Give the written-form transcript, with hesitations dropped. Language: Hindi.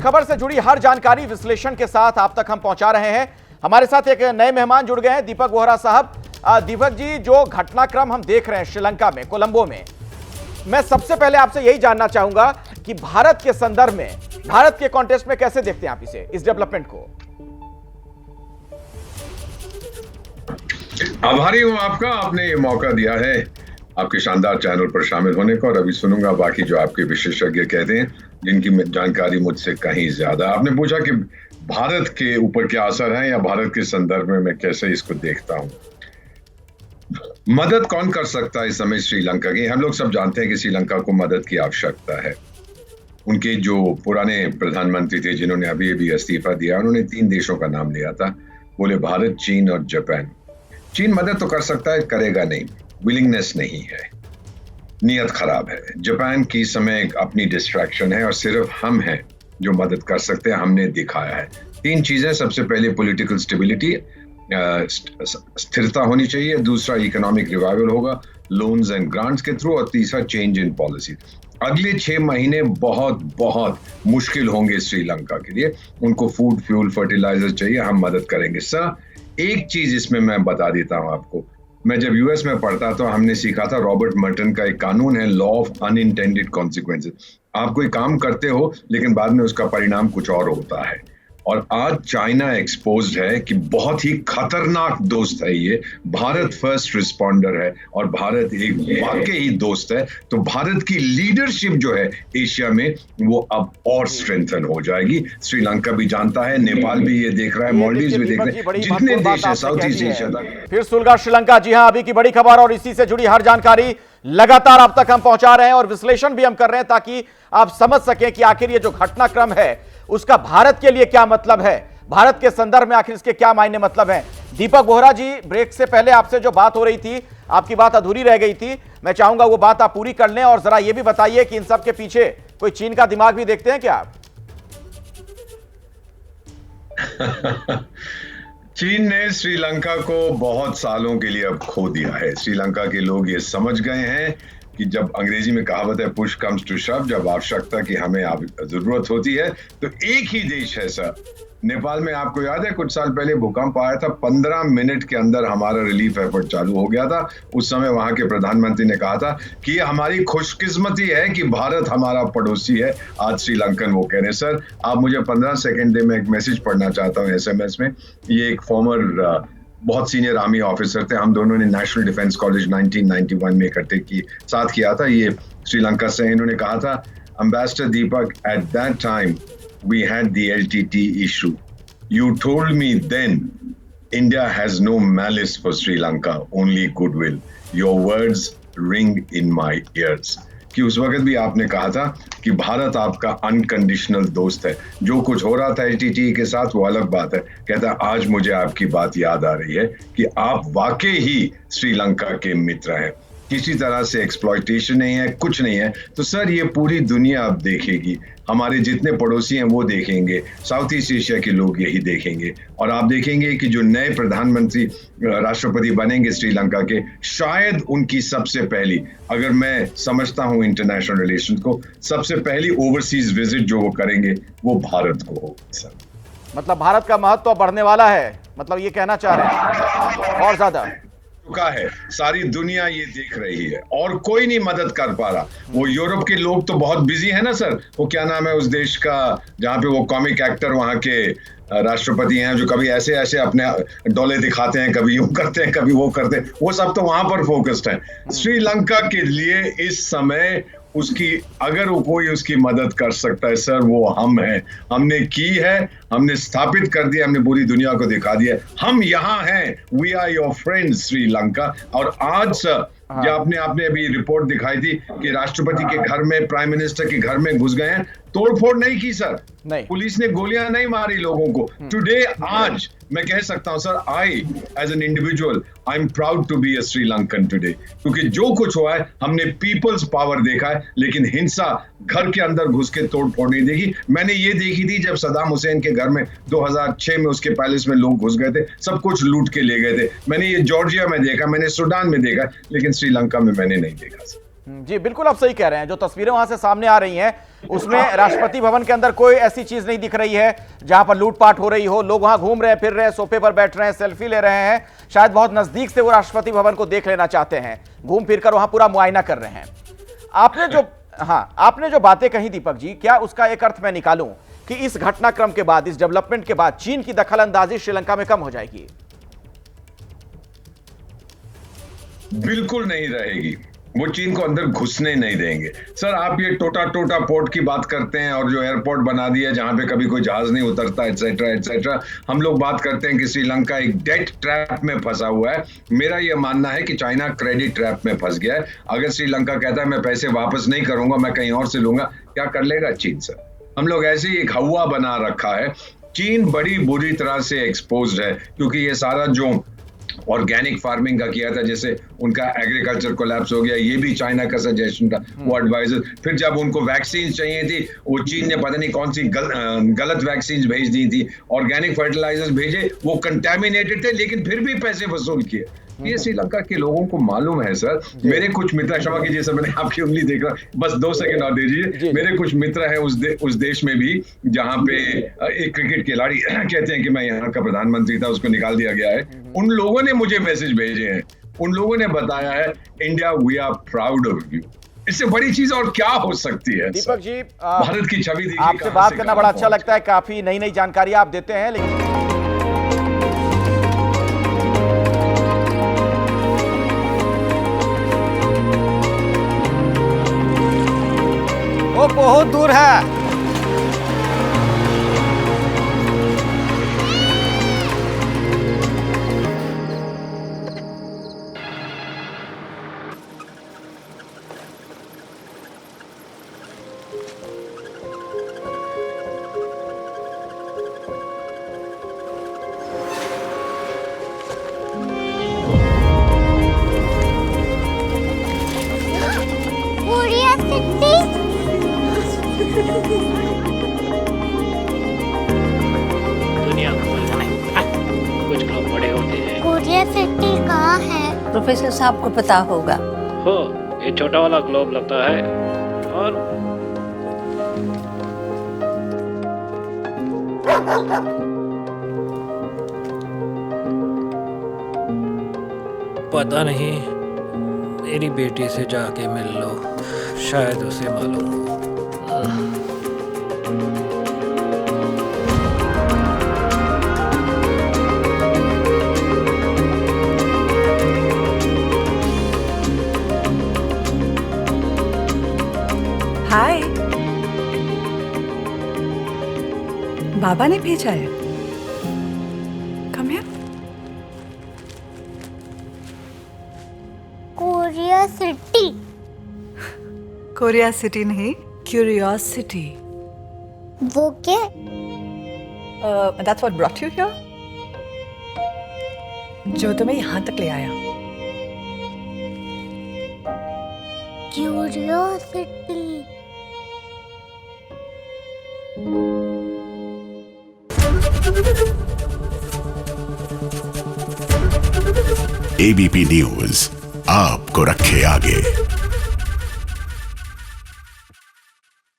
खबर से जुड़ी हर जानकारी विश्लेषण के साथ आप तक हम पहुंचा रहे हैं। हमारे साथ एक नए मेहमान जुड़ गए हैं, दीपक बोहरा साहब। दीपक जी, जो घटनाक्रम हम देख रहे हैं श्रीलंका में, कोलंबो में, मैं सबसे पहले आपसे यही जानना चाहूंगा कि भारत के संदर्भ में, भारत के कॉन्टेक्स्ट में कैसे देखते हैं आप इस डेवलपमेंट को? आभारी हूं आपका, आपने ये मौका दिया है आपके शानदार चैनल पर शामिल होने का। और अभी सुनूंगा बाकी जो आपके विशेषज्ञ कहते हैं, जिनकी जानकारी मुझसे कहीं ज्यादा। आपने पूछा कि भारत के ऊपर क्या असर है या भारत के संदर्भ में मैं कैसे इसको देखता हूं। मदद कौन कर सकता है इस समय श्रीलंका की? हम लोग सब जानते हैं कि श्रीलंका को मदद की आवश्यकता है। उनके जो पुराने प्रधानमंत्री थे, जिन्होंने अभी अभी इस्तीफा दिया, उन्होंने 3 देशों का नाम लिया था, बोले भारत, चीन और जापान। चीन मदद तो कर सकता है, करेगा नहीं, विलिंगनेस नहीं है, नियत खराब है। जापान की समय अपनी डिस्ट्रैक्शन है और सिर्फ हम हैं जो मदद कर सकते हैं, हमने दिखाया है। 3 चीजें, सबसे पहले पॉलिटिकल स्टेबिलिटी, स्थिरता होनी चाहिए, दूसरा इकोनॉमिक रिवाइवल होगा लोन्स एंड ग्रांट्स के थ्रू, और तीसरा चेंज इन पॉलिसी। अगले 6 महीने बहुत बहुत मुश्किल होंगे श्रीलंका के लिए। उनको फूड, फ्यूल, फर्टिलाइजर चाहिए, हम मदद करेंगे। सर, एक चीज इसमें मैं बता देता हूं आपको। मैं जब यूएस में पढ़ता तो हमने सीखा था, रॉबर्ट मर्टन का एक कानून है, लॉ ऑफ अनइंटेंडेड कॉन्सिक्वेंसेस। आप कोई काम करते हो लेकिन बाद में उसका परिणाम कुछ और होता है। और आज चाइना एक्सपोज्ड है कि बहुत ही खतरनाक दोस्त है ये। भारत फर्स्ट रिस्पॉन्डर है और भारत एक वाकई ही दोस्त है। तो भारत की लीडरशिप जो है एशिया में, वो अब और स्ट्रेंथन हो जाएगी। श्रीलंका भी जानता है, नेपाल भी ये देख रहा है, मालदीव्स भी देख रहे हैं, जितने देश है साउथ ईस्ट एशिया तक। फिर सुलगा श्रीलंका। जी हां, अभी की बड़ी खबर और इसी से जुड़ी हर जानकारी लगातार आप तक हम पहुंचा रहे हैं और विश्लेषण भी हम कर रहे हैं, ताकि आप समझ सकें कि आखिर ये जो घटनाक्रम है उसका भारत के लिए क्या मतलब है, भारत के संदर्भ में आखिर इसके क्या मायने मतलब है। दीपक बोहरा जी, ब्रेक से पहले आपसे जो बात हो रही थी, आपकी बात अधूरी रह गई थी, मैं चाहूंगा वो बात आप पूरी कर लें। और जरा ये भी बताइए कि इन सब के पीछे कोई चीन का दिमाग भी देखते हैं क्या आप? चीन ने श्रीलंका को बहुत सालों के लिए अब खो दिया है। श्रीलंका के लोग ये समझ गए हैं कि जब अंग्रेजी में कहावत है पुश कम्स टू शव, जब आवश्यकता की हमें जरूरत होती है तो एक ही देश है सर। नेपाल में आपको याद है कुछ साल पहले भूकंप आया था, 15 मिनट के अंदर हमारा रिलीफ एफर्ट चालू हो गया था। उस समय वहां के प्रधानमंत्री ने कहा था कि ये हमारी खुशकिस्मती है कि भारत हमारा पड़ोसी है। आज श्रीलंकन वो कह रहे हैं। सर, आप मुझे 15 सेकंड दे, मैं एक मैसेज पढ़ना चाहता हूँ SMS में। ये एक फॉर्मर बहुत सीनियर आर्मी ऑफिसर थे, हम दोनों ने नेशनल डिफेंस कॉलेज 1991 में इकट्ठे साथ किया था। ये श्रीलंका से, इन्होंने कहा था, ambassador Deepak, at that time we had the LTT issue. You told me then India has no malice for Sri Lanka, only goodwill. Your words ring in my ears. कि उस वक्त भी आपने कहा था कि भारत आपका अनकंडीशनल दोस्त है। जो कुछ हो रहा था LTT के साथ वो अलग बात है। कहता आज मुझे आपकी बात याद आ रही है कि आप वाकई ही श्रीलंका के मित्र हैं। किसी तरह से एक्सप्लॉयटेशन नहीं है, कुछ नहीं है। तो सर, ये पूरी दुनिया अब देखेगी, हमारे जितने पड़ोसी हैं वो देखेंगे, साउथ ईस्ट एशिया के लोग यही देखेंगे। और आप देखेंगे कि जो नए प्रधानमंत्री राष्ट्रपति बनेंगे श्रीलंका के, शायद उनकी सबसे पहली, अगर मैं समझता हूं इंटरनेशनल रिलेशन को, सबसे पहली ओवरसीज विजिट जो वो करेंगे वो भारत को होगी सर। मतलब भारत का महत्व बढ़ने वाला है, मतलब ये कहना चाह रहे हैं और ज्यादा चुका है। सारी दुनिया ये देख रही है और कोई नहीं मदद कर पा रहा। वो यूरोप के लोग तो बहुत बिजी है ना सर। वो क्या नाम है उस देश का जहां पे वो कॉमिक एक्टर वहां के राष्ट्रपति हैं, जो कभी ऐसे ऐसे अपने डोले दिखाते हैं, कभी यूं करते हैं, कभी वो करते हैं, वो सब तो वहां पर फोकस्ड है। श्रीलंका के लिए इस समय उसकी, अगर वो कोई उसकी मदद कर सकता है सर, वो हम हैं। हमने की है, हमने स्थापित कर दिया, हमने पूरी दुनिया को दिखा दिया हम यहाँ हैं। We are your friends Sri Lanka. और आज सर, जो आपने अभी रिपोर्ट दिखाई थी कि राष्ट्रपति के घर में, प्राइम मिनिस्टर के घर में घुस गए हैं, तोड़फोड़ नहीं की सर, नहीं, पुलिस ने गोलियां नहीं मारी लोगों को। टुडे, आज मैं कह सकता हूं sir, I as an individual, I am proud to be a Sri Lankan today. क्योंकि जो कुछ हुआ है, हमने पीपल्स पावर देखा है, लेकिन हिंसा घर के अंदर घुस के तोड़फोड़ नहीं देखी। मैंने ये देखी थी जब सद्दाम हुसैन के घर में 2006 में उसके पैलेस में लोग घुस गए थे, सब कुछ लूट के ले गए थे। मैंने ये जॉर्जिया में देखा, मैंने सूडान में देखा, लेकिन श्रीलंका में मैंने नहीं देखा। जी बिल्कुल, आप सही कह रहे हैं। जो तस्वीरें वहां से सामने आ रही हैं, उसमें राष्ट्रपति भवन के अंदर कोई ऐसी चीज नहीं दिख रही है जहां पर लूटपाट हो रही हो। लोग वहां घूम रहे हैं, फिर रहे हैं, सोफे पर बैठ रहे हैं, सेल्फी ले रहे हैं। शायद बहुत नजदीक से वो राष्ट्रपति भवन को देख लेना चाहते हैं, घूम फिर कर वहां पूरा मुआयना कर रहे हैं। आपने जो बातें कही दीपक जी, क्या उसका एक अर्थ मैं निकालूं कि इस घटनाक्रम के बाद, इस डेवलपमेंट के बाद चीन की दखलंदाजी श्रीलंका में कम हो जाएगी? बिल्कुल नहीं रहेगी। वो चीन को अंदर घुसने नहीं देंगे। सर, आप ये टोटा टोटा पोर्ट की बात करते हैं और जो एयरपोर्ट बना दिया जहां पे कभी कोई जहाज नहीं उतरता, एटसेट्रा एटसेट्रा। हम लोग बात करते हैं कि श्रीलंका एक डेट ट्रैप में फंसा हुआ है। मेरा यह मानना है कि चाइना क्रेडिट ट्रैप में फंस गया है। अगर श्रीलंका कहता है मैं पैसे वापस नहीं करूंगा, मैं कहीं और से लूंगा, क्या कर लेगा चीन? सर, हम लोग ऐसे ही एक हवा बना रखा है। चीन बड़ी बुरी तरह से एक्सपोज्ड है, क्योंकि ये सारा जो ऑर्गेनिक फार्मिंग का किया था, जैसे उनका एग्रीकल्चर कोलैप्स हो गया, ये भी चाइना का सजेशन था, वो एडवाइजर। फिर जब उनको वैक्सीन चाहिए थी, वो चीन ने पता नहीं कौन सी गलत वैक्सीन भेज दी थी, ऑर्गेनिक फर्टिलाइजर्स भेजे, वो कंटेमिनेटेड थे, लेकिन फिर भी पैसे वसूल किए। ये श्रीलंका के लोगों को मालूम है सर। मेरे कुछ मित्र, क्षमा कीजिए सर, मैंने आपकी उंगली देख रहा, बस 2 सेकंड और दीजिए। मेरे कुछ मित्र हैं उस देश में भी, जहां पे एक क्रिकेट खिलाड़ी कहते हैं कि मैं यहाँ का प्रधानमंत्री था, उसको निकाल दिया गया है। उन लोगों ने मुझे मैसेज भेजे हैं, उन लोगों ने बताया है, India we are proud of you. इससे बड़ी चीज और क्या हो सकती है? दीपक जी, भारत की छवि देखिए। आपसे बात करना बड़ा अच्छा लगता है, काफी नई नई जानकारी आप देते हैं, लेकिन वो बहुत दूर है। दुनिया कुछ लोग बड़े होते हैं। कोरिया सिटी कहाँ है? प्रोफेसर साहब को पता होगा। हो, ये छोटा वाला ग्लोब लगता है। और पता नहीं, मेरी बेटी से जाके मिल लो, शायद उसे मालूम हो। हाय, बाबा ने भेजा है। Come here. Korea city. Korea city नहीं, क्यूरियोसिटी। वो क्या? That's what brought you here? जो तुम्हें यहाँ तक ले आया। क्यूरियोसिटी। एबीपी न्यूज आपको रखे आगे।